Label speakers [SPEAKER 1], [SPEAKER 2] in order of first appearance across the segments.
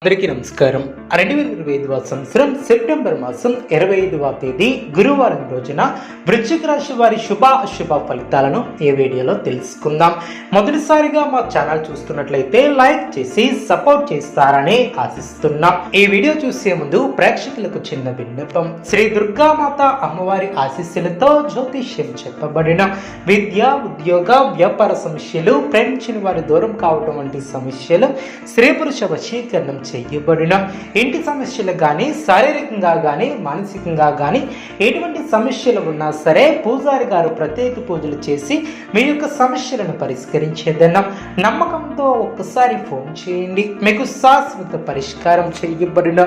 [SPEAKER 1] అందరికీ నమస్కారం. 2025 సంవత్సరం సెప్టెంబర్ మాసం 25వ తేదీ గురువారం రోజున వృశ్చిక రాశి వారి శుభ అశుభ ఫలితాలను ఈ వీడియోలో తెలుసుకుందాం. మొదటిసారిగా మా ఛానల్ చూస్తున్నట్లయితే లైక్ చేసి సపోర్ట్ చేస్తారని ఆశిస్తున్నాం. ఈ వీడియో చూసే ముందు ప్రేక్షకులకు చిన్న విన్నపం. శ్రీ దుర్గామాత అమ్మవారి ఆశీస్సులతో జ్యోతిష్యం చెప్పబడిన విద్య, ఉద్యోగ, వ్యాపార సమస్యలు, ప్రేమించిన వారి దూరం కావడం వంటి సమస్యలు, స్త్రీ పురుష వశీకరణం చేయబడిన ఇంటి సమస్యలు కానీ, శారీరకంగా కానీ, మానసికంగా కానీ ఎటువంటి సమస్యలు ఉన్నా సరే పూజారి గారు ప్రత్యేక పూజలు చేసి మీ యొక్క సమస్యలను పరిష్కరించేదన్నాం. నమ్మకంతో ఒక్కసారి ఫోన్ చేయండి, మీకు శాశ్వత పరిష్కారం చేయబడిన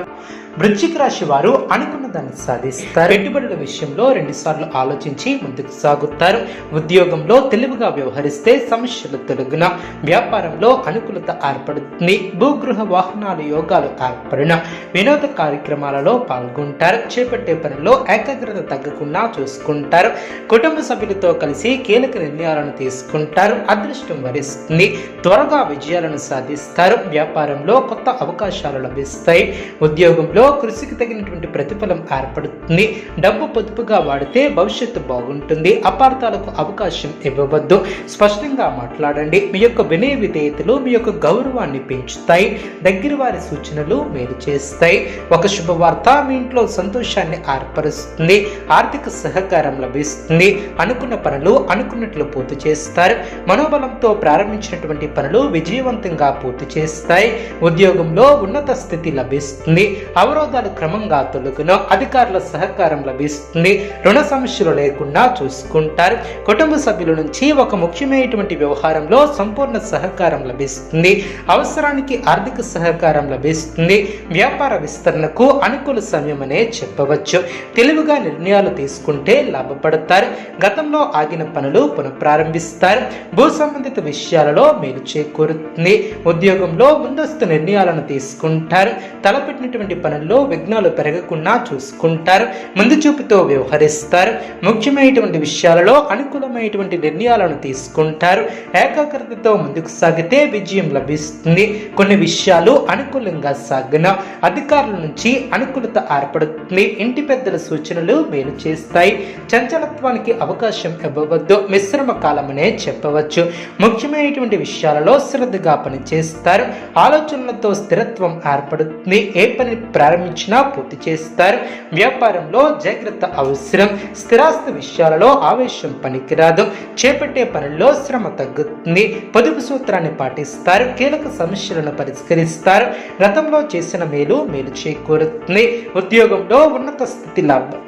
[SPEAKER 1] వృశ్చిక రాశి వారు అనుకున్న దాన్ని సాధిస్తారు. పెట్టుబడుల విషయంలో 2 సార్లు ఆలోచించి ముందుకు సాగుతారు. ఉద్యోగంలో తెలివిగా వ్యవహరిస్తే సమస్యలు తొలగిన, వ్యాపారంలో అనుకూలత ఏర్పడుతుంది. భూగృహ వాహనాల యోగాలు ఏర్పడిన, వినోద కార్యక్రమాలలో పాల్గొంటారు. చేపట్టే పనిలో ఏకాగ్రత తగ్గకుండా చూసుకుంటారు. కుటుంబ సభ్యులతో కలిసి కీలక నిర్ణయాలను తీసుకుంటారు. అదృష్టం వరిస్తుంది. త్వరగా విజయాలను సాధిస్తారు. వ్యాపారంలో కొత్త అవకాశాలు లభిస్తాయి. ఉద్యోగంలో కృషికి తగినటువంటి ప్రతిఫలం ఏర్పడుతుంది. డబ్బు పొదుపుగా వాడితే భవిష్యత్తు బాగుంటుంది. అపార్థాలకు అవకాశం ఇవ్వవద్దు. స్పష్టంగా మాట్లాడండి. మీ యొక్క వినయ విధేయతలు మీ యొక్క గౌరవాన్ని పెంచుతాయి. దగ్గర వారి సూచనలు మేలు చేస్తాయి. ఒక శుభవార్త మీ ఇంట్లో సంతోషాన్ని ఏర్పరుస్తుంది. ఆర్థిక సహకారం లభిస్తుంది. అనుకున్న పనులు అనుకున్నట్లు పూర్తి చేస్తారు. మనోబలంతో ప్రారంభించినటువంటి పనులు విజయవంతంగా పూర్తి చేస్తాయి. ఉద్యోగంలో ఉన్నత స్థితి లభిస్తుంది. అవరోధాలు క్రమంగా తొలగును. అధికారుల సహకారం లభిస్తుంది. రుణ సమస్యలు లేకుండా చూసుకుంటారు. కుటుంబ సభ్యుల నుంచి ఒక ముఖ్యమైనటువంటి వ్యవహారంలో సంపూర్ణ సహకారం లభిస్తుంది. అవసరానికి ఆర్థిక సహకారం లభిస్తుంది. వ్యాపార విస్తరణకు అనుకూల సమయం అనే చెప్పవచ్చు. తెలివిగా నిర్ణయాలు తీసుకుంటే లాభపడతారు. గతంలో ఆగిన పనులు పునఃప్రారంభిస్తారు. భూ సంబంధిత విషయాలలో మేలు చేకూరుతుంది. ఉద్యోగంలో ముందస్తు నిర్ణయాలను తీసుకుంటారు. తలపెట్టినటువంటి పనుల్లో విఘ్నాలు పెరగకుండా చూసుకుంటారు. ముందు చూపుతో వ్యవహరిస్తారు. ముఖ్యమైనటువంటి విషయాలలో అనుకూలమైనటువంటి నిర్ణయాలను తీసుకుంటారు. ఏకాగ్రతతో ముందుకు సాగితే విజయం లభిస్తుంది. కొన్ని విషయాలు అనుకూలంగా సాగిన, అధికారుల నుంచి అనుకూలత ఏర్పడుతుంది. ఇంటి పెద్దల సూచనలు మేలు చేస్తాయి. చంచలత్వానికి అవకాశం ఇవ్వవద్దు. మిశ్రమ కాలమనే చెప్పవచ్చు. ముఖ్యమైనటువంటి విషయాలలో శ్రద్ధగా పనిచేస్తారు. ఆలోచనలతో స్థిరత్వం ఏర్పడుతుంది. ఏ పని ప్రారంభించినా పూర్తి చేస్తారు. వ్యాపారంలో జాగ్రత్త అవసరం. స్థిరాస్తి విషయాలలో ఆవేశం పనికిరాదు. చేపట్టే పనుల్లో శ్రమ తగ్గుతుంది. పొదుపు సూత్రాన్ని పాటిస్తారు. కీలక సమస్యలను పరిష్కరిస్తారు. గతంలో చేసిన మేలు చేకూరుతుంది. ఉద్యోగంలో ఉన్నత స్థితి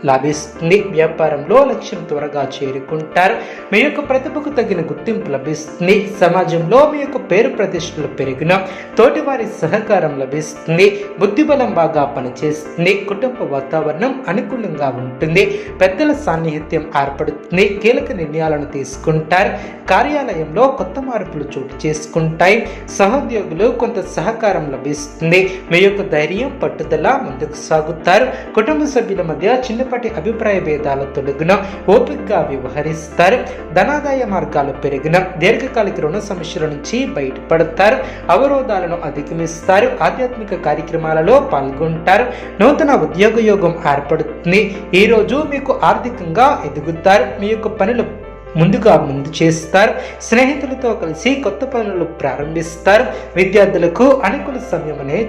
[SPEAKER 1] లాభిస్తుంది. వ్యాపారంలో లక్ష్యం త్వరగా చేరుకుంటారు. మీ యొక్క ప్రతిభకు తగిన గుర్తింపు లభిస్తుంది. సమాజంలో మీ యొక్క పేరు ప్రతిష్టలు పెరిగిన, తోటివారి సహకారం లభిస్తుంది. బుద్ధిబలం బాగా పనిచేస్తుంది. కుటుంబ వాతావరణం అనుకూలంగా ఉంటుంది. పెద్దల సాన్నిహిత్యం ఏర్పడుతుంది. కీలక నిర్ణయాలను తీసుకుంటారు. కార్యాలయంలో కొత్త మార్పులు చోటు చేసుకుంటాయి. సహోద్యోగులు కొంత సహకారం లభిస్తుంది. మీ యొక్క ధైర్యం, పట్టుదల ముందుకు సాగుతారు. కుటుంబ సభ్యుల మధ్య చిన్నపాటి అభిప్రాయ భేదాలు తొలగిన, ఓపికగా వ్యవహరిస్తారు. ధనాదాయ మార్గాలు పెరిగిన, దీర్ఘకాలిక రుణ సమస్యల నుంచి బయటపడతారు. అవరోధాలను అధిగమిస్తారు. ఆధ్యాత్మిక కార్యక్రమాలలో పాల్గొంటారు. నూతన ఉద్యోగ యోగం ఏర్పడుతుంది. ఈ రోజు మీకు ఆర్థికంగా ఎదుగుతారు. మీ యొక్క పనులు ముందు చేస్తారు. స్నేహితులతో కలిసి కొత్త పనులు ప్రారంభిస్తారు. విద్యార్థులకు అనుకూల సమయం అనే